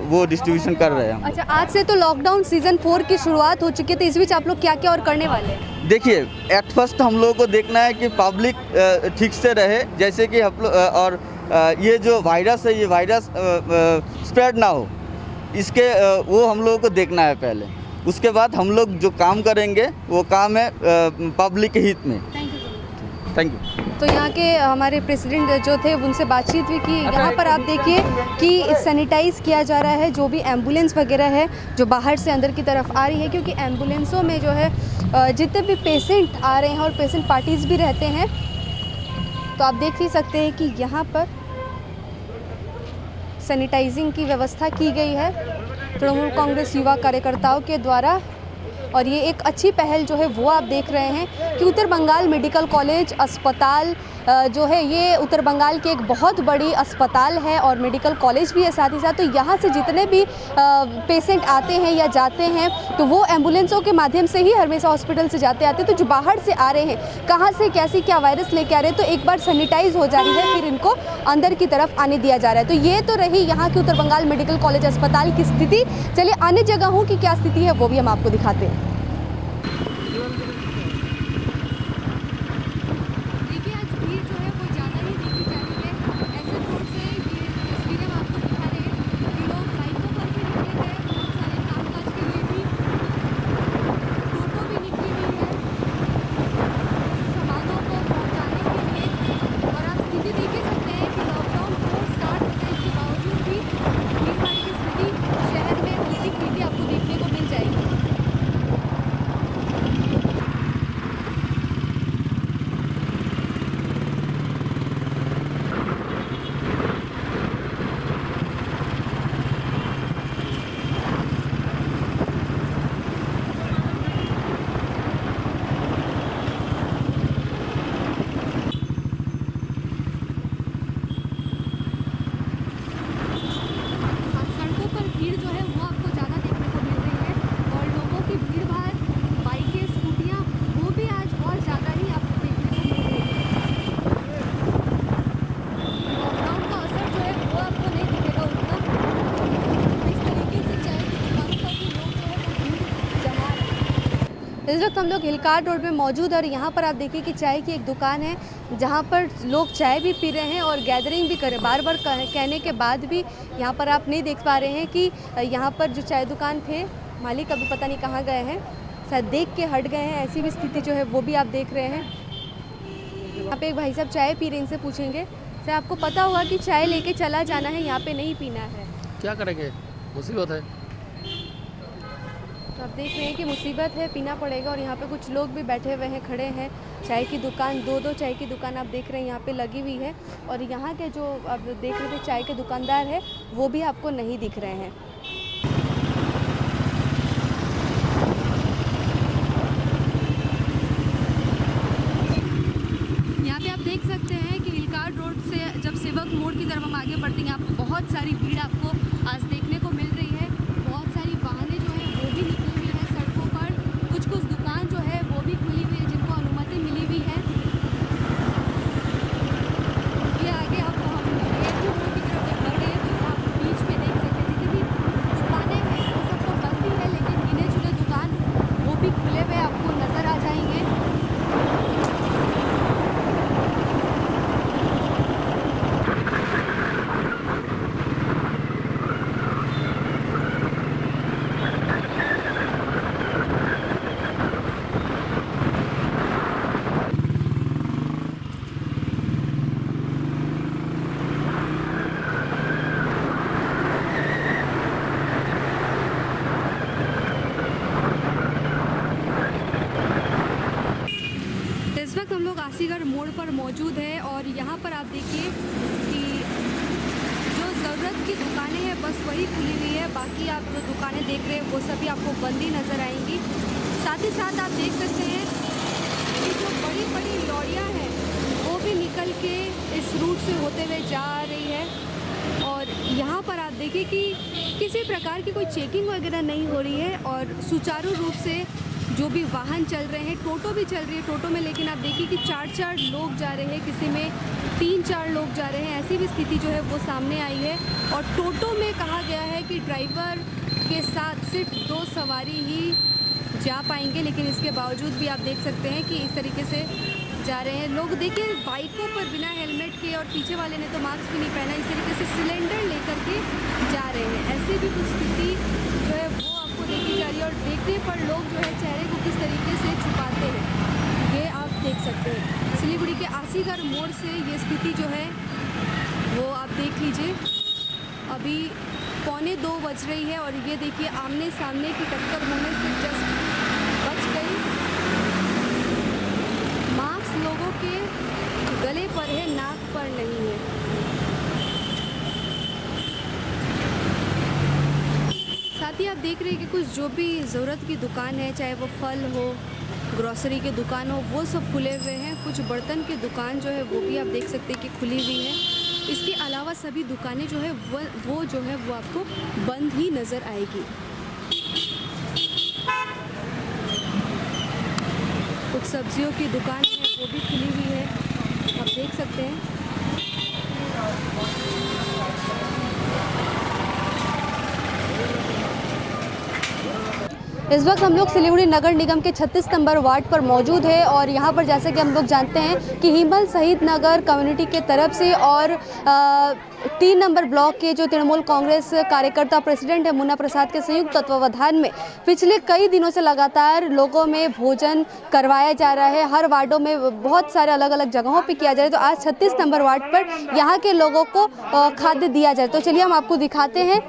वो डिस्ट्रीब्यूशन कर रहे हैं। अच्छा, आज से तो लॉकडाउन सीजन 4 की शुरुआत हो चुकी है, तो इस बीच आप लोग क्या क्या और करने वाले हैं? देखिए एट फर्स्ट हम लोगों को देखना है कि पब्लिक ठीक से रहे, जैसे कि हम लोग और ये जो वायरस है ये वायरस स्प्रेड ना हो, इसके वो हम लोगों को देखना है पहले। उसके बाद हम लोग जो काम करेंगे वो काम है पब्लिक के हित में। Thank you. तो यहाँ के हमारे प्रेसिडेंट जो थे उनसे बातचीत भी की। यहाँ पर आप देखिए कि सैनिटाइज़ किया जा रहा है जो भी एम्बुलेंस वगैरह है जो बाहर से अंदर की तरफ आ रही है, क्योंकि एम्बुलेंसों में जो है जितने भी पेशेंट आ रहे हैं और पेशेंट पार्टीज़ भी रहते हैं, तो आप देख ही सकते हैं कि यहाँ पर सैनिटाइजिंग की व्यवस्था की गई है तृणमूल कांग्रेस युवा कार्यकर्ताओं के द्वारा। और ये एक अच्छी पहल जो है वो आप देख रहे हैं कि उत्तर बंगाल मेडिकल कॉलेज अस्पताल जो है ये उत्तर बंगाल की एक बहुत बड़ी अस्पताल है और मेडिकल कॉलेज भी है साथ ही साथ। तो यहाँ से जितने भी पेशेंट आते हैं या जाते हैं तो वो एम्बुलेंसों के माध्यम से ही हमेशा हॉस्पिटल से जाते आते हैं। तो जो बाहर से आ रहे हैं कहाँ से कैसी क्या वायरस लेके आ रहे हैं, तो एक बार सैनिटाइज हो जा रही है फिर इनको अंदर की तरफ आने दिया जा रहा है। तो ये तो रही यहाँ की उत्तर बंगाल मेडिकल कॉलेज अस्पताल की स्थिति। चलिए अन्य जगहों की क्या स्थिति है वो भी हम आपको दिखाते हैं। इस वक्त हम लोग हिलकार्ड रोड में मौजूद हैं और यहाँ पर आप देखिए कि चाय की एक दुकान है जहाँ पर लोग चाय भी पी रहे हैं और गैदरिंग भी कर रहे हैं। बार बार कहने के बाद भी यहाँ पर आप नहीं देख पा रहे हैं कि यहाँ पर जो चाय दुकान थे मालिक अभी पता नहीं कहाँ गए हैं, शायद देख के हट गए हैं, ऐसी भी स्थिति जो है वो भी आप देख रहे हैं। यहाँ पे एक भाई साहब चाय पी रहे, इनसे पूछेंगे सर आपको पता होगा कि चाय लेके चला जाना है, यहाँ पे नहीं पीना है, क्या करेंगे, मुसीबत है। तो आप देख रहे हैं कि मुसीबत है, पीना पड़ेगा। और यहाँ पे कुछ लोग भी बैठे हुए हैं, खड़े हैं। चाय की दुकान, दो चाय की दुकान आप देख रहे हैं यहाँ पे लगी हुई है और यहाँ के जो आप देख रहे थे चाय के दुकानदार है वो भी आपको नहीं दिख रहे हैं। यहाँ पे आप देख सकते हैं कि हिलकार्ड रोड से जब सेवक मोड़ की तरफ हम आगे बढ़ते हैं, यहाँ पे बहुत सारी भीड़ आपको आज देखने को मिल रही है। बहुत सारी वाहनें जो है वो भी निकली हुई है सड़कों पर, कुछ दुकान जो है वो भी खुली हुई है जिनको अनुमति मिली हुई है। ये आगे अब हम एयरपोर्ट रोड की तरफ जब बढ़ रहे हैं तो आप बीच में देख सकते हैं जितनी भी दुकानें हैं वो सब तो बंद ही है, लेकिन गिने चुने दुकान वो भी खुले हुए आपको नज़र आ जाएंगे। इस वक्त हम लोग आसीगढ़ मोड़ पर मौजूद है और यहाँ पर आप देखिए कि जो ज़रूरत की दुकानें हैं बस वही खुली हुई है, बाकी आप जो दुकानें देख रहे हैं वो सभी आपको बंद ही नज़र आएंगी। साथ ही साथ आप देख सकते हैं कि जो बड़ी बड़ी लॉरियाँ हैं वो भी निकल के इस रूट से होते हुए जा रही है और यहाँ पर आप देखिए कि किसी प्रकार की कोई चेकिंग वगैरह नहीं हो रही है और सुचारू रूप से जो भी वाहन चल रहे हैं, टोटो भी चल रही है, टोटो में लेकिन आप देखिए कि 4 लोग जा रहे हैं, किसी में 3-4 लोग जा रहे हैं, ऐसी भी स्थिति जो है वो सामने आई है। और टोटो में कहा गया है कि ड्राइवर के साथ सिर्फ 2 सवारी ही जा पाएंगे, लेकिन इसके बावजूद भी आप देख सकते हैं कि इस तरीके से जा रहे हैं लोग। देखिए बाइकों पर बिना हेलमेट के और पीछे वाले ने तो मास्क भी नहीं पहना, इस तरीके से सिलेंडर लेकर के जा रहे हैं। ऐसी भी कुछ स्थिति जो है वो आपको देखी जा रही है और देखने पर लोग जो है चेहरे को किस तरीके से छुपाते हैं ये आप देख सकते हैं। सिलीगुड़ी के आसीगढ़ मोड़ से ये स्थिति जो है वो आप देख लीजिए। अभी 1:45 बज रही है और ये देखिए आमने सामने की टक्कर होने से जस्ट बच गई। मास्क लोगों के गले पर है, नाक पर नहीं है। साथ ही आप देख रहे हैं कि कुछ जो भी ज़रूरत की दुकान है, चाहे वो फल हो, ग्रॉसरी के दुकान हो, वो सब खुले हुए हैं। कुछ बर्तन की दुकान जो है वो भी आप देख सकते हैं कि खुली हुई है। इसके अलावा सभी दुकानें जो है वो जो है वो आपको बंद ही नज़र आएगी। कुछ सब्जियों की दुकान है वो भी खुली हुई है, आप देख सकते हैं। इस वक्त हम लोग सिलीगुड़ी नगर निगम के 36 नंबर वार्ड पर मौजूद है और यहाँ पर जैसे कि हम लोग जानते हैं कि हिमल शहीद नगर कम्युनिटी के तरफ से और 3 नंबर ब्लॉक के जो तृणमूल कांग्रेस कार्यकर्ता प्रेसिडेंट है मुन्ना प्रसाद के संयुक्त तत्वावधान में पिछले कई दिनों से लगातार लोगों में भोजन करवाया जा रहा है। हर वार्डों में बहुत सारे अलग अलग जगहों पे किया जा रहा है, तो आज 36 नंबर वार्ड पर यहाँ के लोगों को खाद्य दिया जाए। तो चलिए हम आपको दिखाते हैं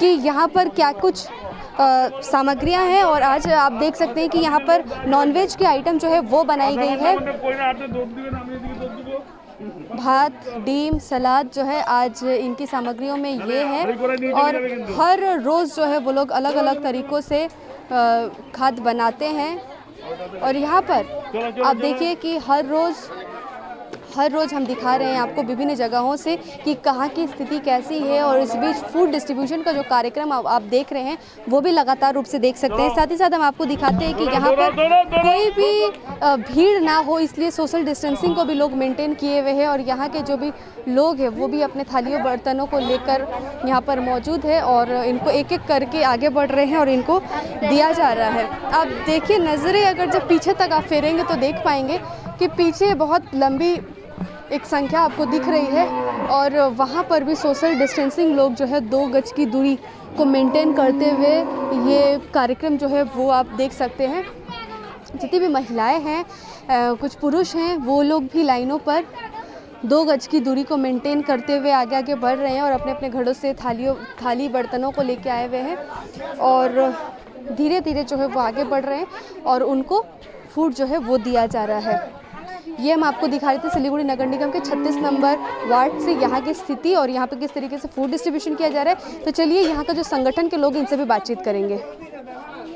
कि यहाँ पर क्या कुछ सामग्रियां हैं और आज आप देख सकते हैं कि यहाँ पर नॉनवेज के आइटम जो है वो बनाई गई है। भात, डीम, सलाद जो है आज इनकी सामग्रियों में ये है और हर रोज़ जो है वो लोग अलग अलग तरीक़ों से खाद्य बनाते हैं। और यहाँ पर आप देखिए कि हर रोज़ हर रोज़ हम दिखा रहे हैं आपको विभिन्न जगहों से कि कहाँ की स्थिति कैसी है, और इस बीच फूड डिस्ट्रीब्यूशन का जो कार्यक्रम आप देख रहे हैं वो भी लगातार रूप से देख सकते हैं। साथ ही साथ हम आपको दिखाते हैं कि यहाँ पर कोई भी भीड़ ना हो, इसलिए सोशल डिस्टेंसिंग को भी लोग मेंटेन किए हुए हैं, और यहाँ के जो भी लोग हैं वो भी अपने थालियों बर्तनों को लेकर यहाँ पर मौजूद है और इनको एक एक करके आगे बढ़ रहे हैं और इनको दिया जा रहा है। आप देखिए, नज़रें अगर जब पीछे तक आप फेरेंगे तो देख पाएंगे कि पीछे बहुत लंबी एक संख्या आपको दिख रही है, और वहाँ पर भी सोशल डिस्टेंसिंग लोग जो है 2 गज की दूरी को मेंटेन करते हुए ये कार्यक्रम जो है वो आप देख सकते हैं। जितनी भी महिलाएं हैं, कुछ पुरुष हैं, वो लोग भी लाइनों पर 2 गज की दूरी को मेंटेन करते हुए आगे आगे बढ़ रहे हैं और अपने अपने घरों से थाली बर्तनों को लेके आए हुए हैं, और धीरे धीरे जो है वो आगे बढ़ रहे हैं और उनको फूड जो है वो दिया जा रहा है। ये हम आपको दिखा रहे थे सिलीगुड़ी नगर निगम के 36 नंबर वार्ड से यहाँ की स्थिति और यहाँ पे किस तरीके से फूड डिस्ट्रीब्यूशन किया जा रहा है। तो चलिए यहाँ का जो संगठन के लोग, इनसे भी बातचीत करेंगे।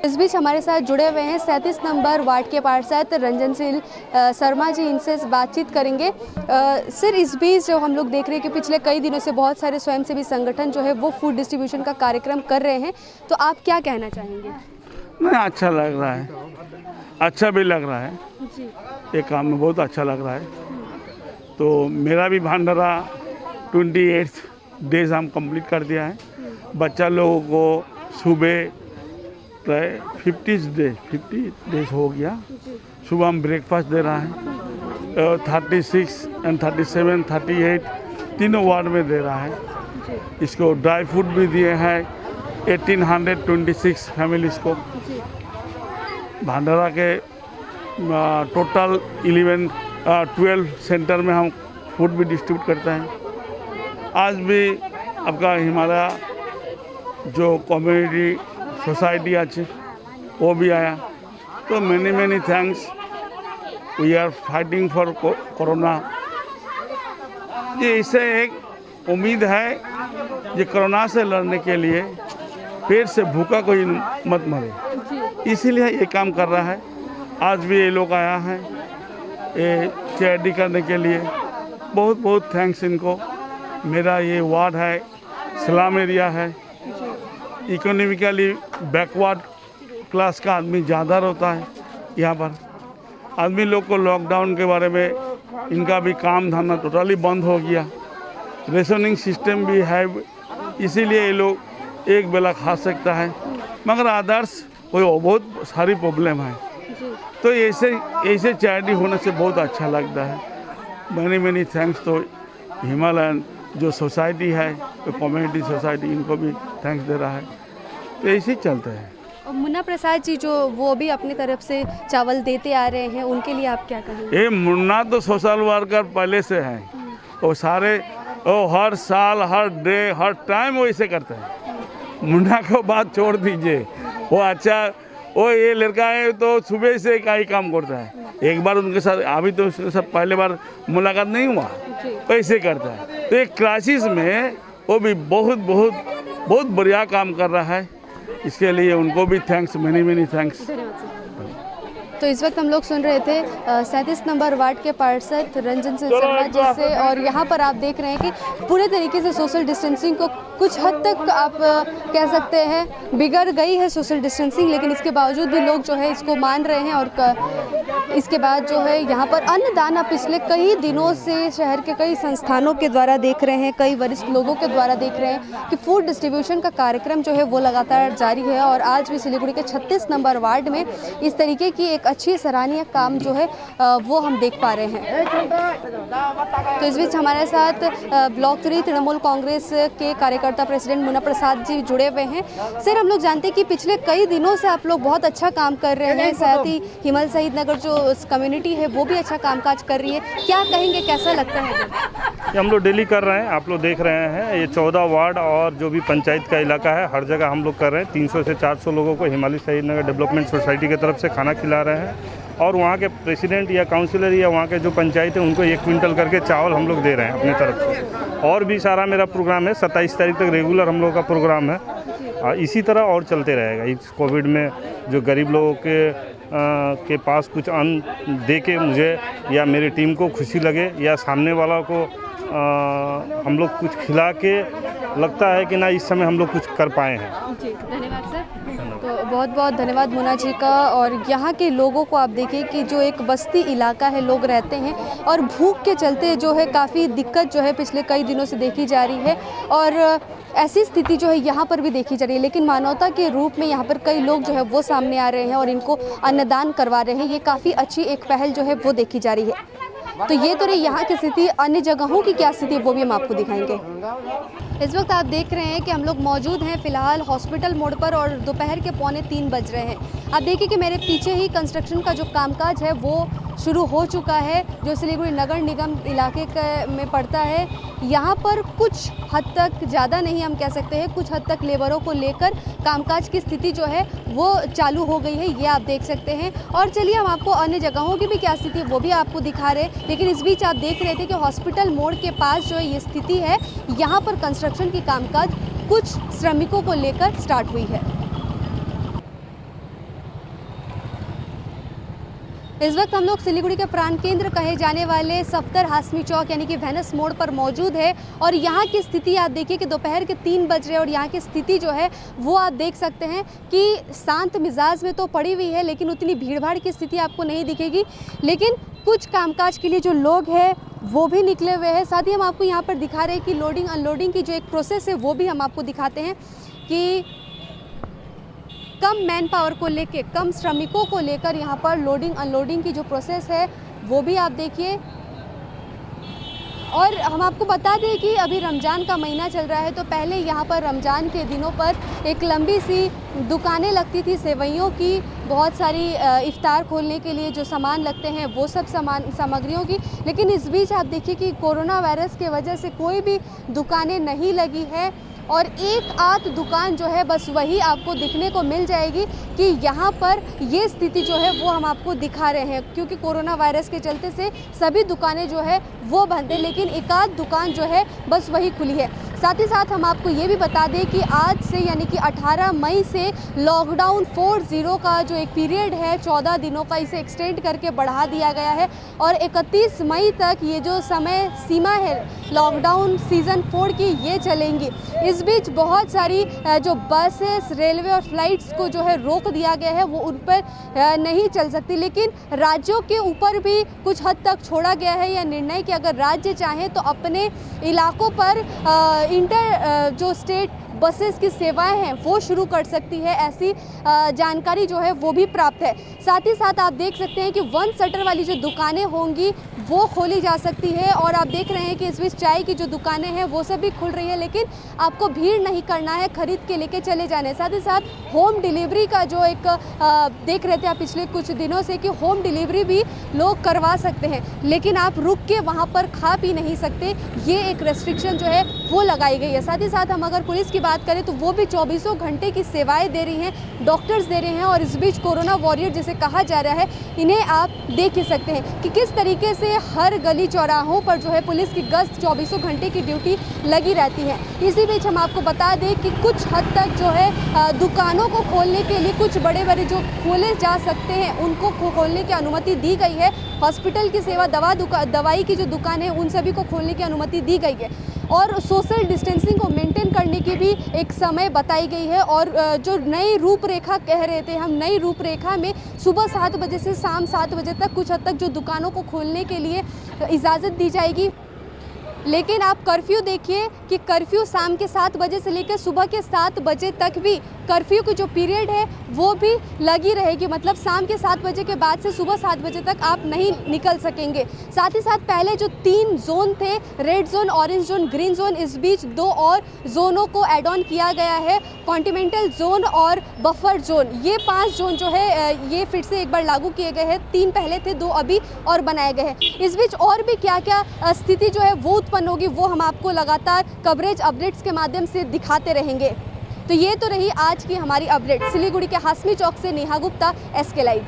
इस बीच हमारे साथ जुड़े हुए हैं 37 नंबर वार्ड के पार्षद रंजन सिंह शर्मा जी, इनसे बातचीत करेंगे। सर, इस बीच जो हम लोग देख रहे हैं कि पिछले कई दिनों से बहुत सारे स्वयंसेवी संगठन जो है वो फूड डिस्ट्रीब्यूशन का कार्यक्रम कर रहे हैं, तो आप क्या कहना चाहेंगे? नहीं, अच्छा लग रहा है, अच्छा भी लग रहा है जी। ये काम में बहुत अच्छा लग रहा है। तो मेरा भी भंडारा 28 डेज हम कंप्लीट कर दिया है। बच्चा लोगों को सुबह प्राय 50 डेज हो गया। सुबह हम ब्रेकफास्ट दे रहा है, 36 एंड 37 38 तीनों वार्ड में दे रहा है। इसको ड्राई फ्रूट भी दिए हैं 1826 फैमिलीज़ को। भंडारा के टोटल 12 सेंटर में हम फूड भी डिस्ट्रीब्यूट करते हैं। आज भी आपका हिमालय जो कम्युनिटी सोसाइटी अच्छे वो भी आया, तो many thanks. We are fighting for corona. ये इससे एक उम्मीद है, ये कोरोना से लड़ने के लिए पेट से भूखा कोई मत मरे, इसीलिए ये काम कर रहा है। आज भी ये लोग आया है ये चैरिटी करने के लिए। बहुत बहुत थैंक्स इनको। मेरा ये वार्ड है, स्लम एरिया है, इकोनॉमिकली बैकवर्ड क्लास का आदमी ज़्यादा रहता है यहाँ पर। आदमी लोग को लॉकडाउन के बारे में इनका भी काम धंधा टोटली बंद हो गया। रेशनिंग सिस्टम भी है, इसीलिए ये लोग एक बेला खा सकता है, मगर अदर्स कोई बहुत सारी प्रॉब्लम है। तो ऐसे चैरिटी होने से बहुत अच्छा लगता है। Many thanks. तो हिमालयन जो सोसाइटी है, तो कम्युनिटी सोसाइटी, इनको भी थैंक्स दे रहा है। तो ऐसे ही चलते हैं। और मुन्ना प्रसाद जी जो वो भी अपनी तरफ से चावल देते आ रहे हैं, उनके लिए आप क्या कहेंगे? ये मुन्ना तो सोशल वर्कर पहले से है, वो सारे हर साल हर डे हर टाइम वो ऐसे करते हैं। मुन्ना को बात छोड़ दीजिए, वो अच्छा, वो ये लड़का है तो सुबह से का ही काम करता है। एक बार उनके साथ, अभी तो उसके साथ पहले बार मुलाकात नहीं हुआ, ऐसे करता है। तो एक क्राइसिस में वो भी बहुत बढ़िया काम कर रहा है। इसके लिए उनको भी थैंक्स, मैनी थैंक्स। तो इस वक्त हम लोग सुन रहे थे 37 नंबर वार्ड के पार्षद रंजन सिंह शर्मा जी से, और यहाँ पर आप देख रहे हैं कि पूरे तरीके से सोशल डिस्टेंसिंग को कुछ हद तक आप कह सकते हैं बिगड़ गई है सोशल डिस्टेंसिंग, लेकिन इसके बावजूद भी लोग जो है इसको मान रहे हैं। और इसके बाद जो है यहाँ पर अन्नदान आप पिछले कई दिनों से शहर के कई संस्थानों के द्वारा देख रहे हैं, कई वरिष्ठ लोगों के द्वारा देख रहे हैं कि फूड डिस्ट्रीब्यूशन का कार्यक्रम जो है वो लगातार जारी है। और आज भी सिलीगुड़ी के 36 नंबर वार्ड में इस तरीके की एक अच्छी सराहनीय काम जो है वो हम देख पा रहे हैं। तो इस बीच हमारे साथ ब्लॉक 3 तृणमूल कांग्रेस के कार्यकर्ता प्रेसिडेंट मुन्ना प्रसाद जी जुड़े हुए हैं। सर, हम लोग जानते हैं कि पिछले कई दिनों से आप लोग बहुत अच्छा काम कर रहे हैं, साथ ही हिमल शहीद नगर जो कम्युनिटी है वो भी अच्छा कामकाज कर रही है। क्या कहेंगे, कैसा लगता है? ये हम लोग डेली कर रहे हैं, आप लोग देख रहे हैं। ये 14 वार्ड और जो भी पंचायत का इलाका है, हर जगह हम लोग कर रहे हैं। 300 से 400 लोगों को हिमालय शहीद नगर डेवलपमेंट सोसाइटी की तरफ से खाना खिला रहे हैं, और वहाँ के प्रेसिडेंट या काउंसिलर या वहाँ के जो पंचायत है उनको 1 क्विंटल करके चावल हम लोग दे रहे हैं अपनी तरफ से। और भी सारा मेरा प्रोग्राम है, 27 तारीख तक रेगुलर हम लोग का प्रोग्राम है। इसी तरह और चलते रहेगा। इस कोविड में जो गरीब लोगों के पास कुछ अन्न दे के मुझे या मेरी टीम को खुशी लगे या सामने वाला को हम लोग कुछ खिला के लगता है कि ना इस समय हम लोग कुछ कर पाए हैं। जी धन्यवाद सर। तो बहुत बहुत धन्यवाद मुन्ना जी का। और यहाँ के लोगों को आप देखिए कि जो एक बस्ती इलाका है, लोग रहते हैं और भूख के चलते जो है काफ़ी दिक्कत जो है पिछले कई दिनों से देखी जा रही है और ऐसी स्थिति जो है यहाँ पर भी देखी जा रही है। लेकिन मानवता के रूप में यहाँ पर कई लोग जो है वो सामने आ रहे हैं और इनको अन्नदान करवा रहे हैं। ये काफ़ी अच्छी एक पहल जो है वो देखी जा रही है। तो ये तो रही यहाँ की स्थिति। अन्य जगहों की क्या स्थिति वो भी हम आपको दिखाएंगे। इस वक्त आप देख रहे हैं कि हम लोग मौजूद हैं फिलहाल हॉस्पिटल मोड़ पर और दोपहर के 2:45 बज रहे हैं। आप देखिए कि मेरे पीछे ही कंस्ट्रक्शन का जो कामकाज है वो शुरू हो चुका है, जो सिलीगुड़ी नगर निगम इलाके में पड़ता है। यहाँ पर कुछ हद तक, ज़्यादा नहीं हम कह सकते हैं, कुछ हद तक लेबरों को लेकर कामकाज की स्थिति जो है वो चालू हो गई है, ये आप देख सकते हैं। और चलिए हम आपको अन्य जगहों की भी क्या स्थिति है वो भी आपको दिखा रहे हैं। लेकिन इस बीच आप देख रहे थे कि हॉस्पिटल मोड़ के पास जो ये स्थिति है, यहाँ पर कंस्ट्रक्शन की कामकाज कुछ श्रमिकों को लेकर स्टार्ट हुई है। इस वक्त हम लोग सिलीगुड़ी के प्राण केंद्र कहे जाने वाले सफ्दर हाशमी चौक यानी कि वेनस मोड़ पर मौजूद है और यहाँ की स्थिति आप देखिए कि दोपहर के 3 बज रहे हैं और यहाँ की स्थिति जो है वो आप देख सकते हैं कि शांत मिजाज में तो पड़ी हुई है, लेकिन उतनी भीड़ भाड़ की स्थिति आपको नहीं दिखेगी। लेकिन कुछ कामकाज के लिए जो लोग हैं वो भी निकले हुए हैं। साथ ही हम आपको यहाँ पर दिखा रहे हैं कि लोडिंग अनलोडिंग की जो एक प्रोसेस है वो भी हम आपको दिखाते हैं कि कम मैन पावर को लेके, कम श्रमिकों को लेकर यहाँ पर लोडिंग अनलोडिंग की जो प्रोसेस है वो भी आप देखिए। और हम आपको बता दें कि अभी रमज़ान का महीना चल रहा है, तो पहले यहाँ पर रमज़ान के दिनों पर एक लंबी सी दुकानें लगती थी सेवइयों की, बहुत सारी इफ्तार खोलने के लिए जो सामान लगते हैं वो सब सामग्रियों की। लेकिन इस बीच आप देखिए कि कोरोना वायरस के वजह से कोई भी दुकानें नहीं लगी है और एक आध दुकान जो है बस वही आपको दिखने को मिल जाएगी कि यहाँ पर ये स्थिति जो है वो हम आपको दिखा रहे हैं, क्योंकि कोरोना वायरस के चलते से सभी दुकानें जो है वो बंद है, लेकिन एक आध दुकान जो है बस वही खुली है। साथ ही साथ हम आपको ये भी बता दें कि आज से यानी कि 18 मई से लॉकडाउन 40 का जो एक पीरियड है 14 दिनों का, इसे एक्सटेंड करके बढ़ा दिया गया है और 31 मई तक ये जो समय सीमा है लॉकडाउन सीज़न 4 की ये चलेंगी। इस बीच बहुत सारी जो बसेस, रेलवे और फ्लाइट्स को जो है रोक दिया गया है, वो उन पर नहीं चल सकती। लेकिन राज्यों के ऊपर भी कुछ हद तक छोड़ा गया है यह निर्णय कि अगर राज्य चाहें तो अपने इलाकों पर जो स्टेट बसेस की सेवाएं हैं वो शुरू कर सकती है, ऐसी जानकारी जो है वो भी प्राप्त है। साथ ही साथ आप देख सकते हैं कि 1 शटर वाली जो दुकानें होंगी वो खोली जा सकती है और आप देख रहे हैं कि इस बीच चाय की जो दुकानें हैं वो सब भी खुल रही है, लेकिन आपको भीड़ नहीं करना है, खरीद के लेके चले जाने। साथ ही साथ होम डिलीवरी का जो एक देख रहे थे आप पिछले कुछ दिनों से कि होम डिलीवरी भी लोग करवा सकते हैं, लेकिन आप रुक के वहाँ पर खा पी नहीं सकते, ये एक रेस्ट्रिक्शन जो है वो लगाई गई है। साथ ही साथ हम अगर पुलिस की बात करें तो वो भी 24 घंटे की सेवाएं दे रही हैं, डॉक्टर्स दे रहे हैं और इस बीच कोरोना वॉरियर जिसे कहा जा रहा है, इन्हें आप देख ही सकते हैं कि किस तरीके से हर गली चौराहों पर जो है पुलिस की गश्त 24 घंटे की ड्यूटी लगी रहती है। इसी बीच हम आपको बता दें कि कुछ हद तक जो है दुकानों को खोलने के लिए, कुछ बड़े बड़े जो खोले जा सकते हैं उनको खोलने की अनुमति दी गई है। हॉस्पिटल की सेवा, दवाई की जो दुकान है उन सभी को खोलने की अनुमति दी गई है और सोशल डिस्टेंसिंग को मेंटेन करने की भी एक समय बताई गई है। और जो नई रूपरेखा कह रहे थे हम, नई रूपरेखा में सुबह 7 बजे से शाम 7 बजे तक कुछ हद तक जो दुकानों को खोलने के लिए इजाज़त दी जाएगी। लेकिन आप कर्फ्यू देखिए कि कर्फ्यू शाम के 7 बजे से लेकर सुबह के 7 बजे तक भी कर्फ्यू की जो पीरियड है वो भी लगी रहेगी, मतलब शाम के 7 बजे के बाद से सुबह 7 बजे तक आप नहीं निकल सकेंगे। साथ ही साथ पहले जो 3 जोन थे, red zone, orange zone, green zone, इस बीच 2 और जोनों को ऐड ऑन किया गया है, कॉन्टिनेंटल जोन और बफर जोन। ये 5 जोन जो है ये फिर से एक बार लागू किए गए हैं, 3 पहले थे, 2 अभी और बनाए गए हैं। इस बीच और भी क्या क्या स्थिति जो है वो उत्पन्न होगी वो हम आपको लगातार कवरेज अपडेट्स के माध्यम से दिखाते रहेंगे। तो ये तो रही आज की हमारी अपडेट। सिलीगुड़ी के हाशमी चौक से नेहा गुप्ता, SK लाइव।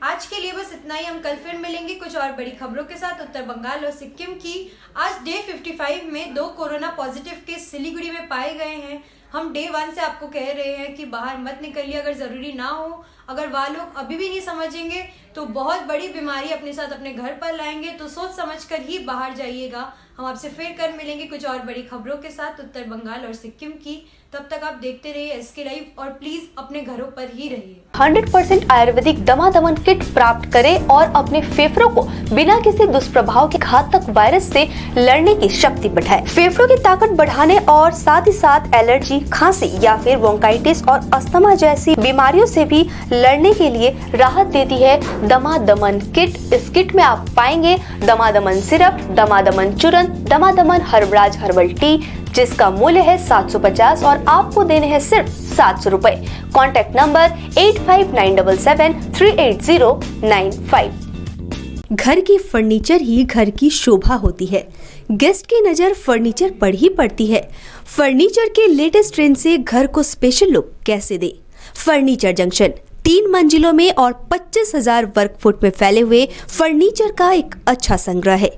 आज आज के लिए बस इतना ही। हम कल फिर मिलेंगे कुछ और बड़ी खबरों के साथ। उत्तर बंगाल और सिक्किम की आज डे 55 में 2 कोरोना पॉजिटिव केस सिलीगुड़ी में पाए गए हैं। हम डे 1 से आपको कह रहे हैं कि बाहर मत निकलिए अगर ज़रूरी ना हो। अगर वह लोग अभी भी नहीं समझेंगे तो बहुत बड़ी बीमारी अपने साथ अपने घर पर लाएंगे, तो सोच समझकर ही बाहर जाइएगा। हम आपसे फिर कर मिलेंगे कुछ और बड़ी खबरों के साथ उत्तर बंगाल और सिक्किम की। तब तक आप देखते रहिए SK लाइव और प्लीज अपने घरों पर ही रहिए। 100% आयुर्वेदिक दमादमन किट प्राप्त करें और अपने फेफड़ों को बिना किसी दुष्प्रभाव के घातक वायरस से लड़ने की शक्ति बढ़ाएं। फेफड़ों की ताकत बढ़ाने और साथ ही साथ एलर्जी, खांसी या फिर ब्रोंकाइटिस और अस्थमा जैसी बीमारियों से भी लड़ने के लिए राहत देती है दमादमन किट। इस किट में आप पाएंगे दमादमन सिरप, दमादमन चूर्ण, दमादमन हर्बराज हर्बल टी, जिसका मूल्य है 750 और आपको देने हैं सिर्फ 700 रुपए। Contact number 8597738095। घर की फर्नीचर ही घर की शोभा होती है। गेस्ट की नज़र फर्नीचर पर ही पड़ती है। फर्नीचर के लेटेस्ट ट्रेंड से घर को स्पेशल लुक कैसे दे। फर्नीचर जंक्शन 3 मंजिलों में और 25,000 वर्ग फुट में फैले हुए फर्नीचर का एक अच्छा संग्रह है।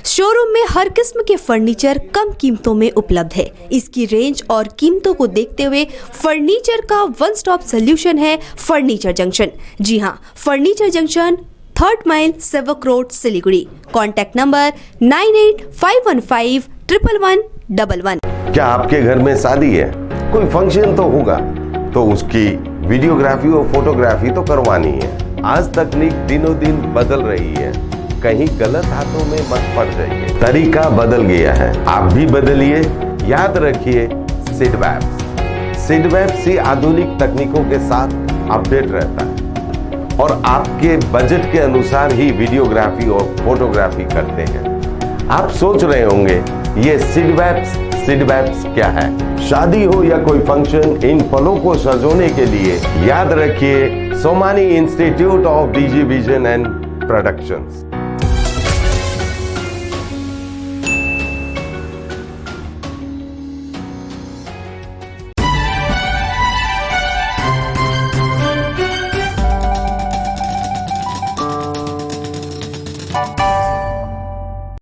शोरूम में हर किस्म के फर्नीचर कम कीमतों में उपलब्ध है। इसकी रेंज और कीमतों को देखते हुए फर्नीचर का वन स्टॉप सोल्यूशन है फर्नीचर जंक्शन। जी हाँ, furniture junction 3rd mile Sevoke road Siliguri. Contact number 9851511111। क्या आपके घर में शादी है, कोई फंक्शन तो होगा, तो उसकी वीडियोग्राफी और फोटोग्राफी तो करवानी है। आज तकनीक दिनों दिन बदल रही है, कहीं गलत हाथों में मत पड़ जाइए। तरीका बदल गया है, आप भी बदलिए। याद रखिए सिडवैप्स ही आधुनिक तकनीकों के साथ अपडेट रहता है और आपके बजट के अनुसार ही वीडियोग्राफी और फोटोग्राफी करते हैं। आप सोच रहे होंगे ये सिडवैप्स क्या है? शादी हो या कोई फंक्शन, इन पलों को सजोने के लिए याद रखिए Somani institute of digi vision and productions.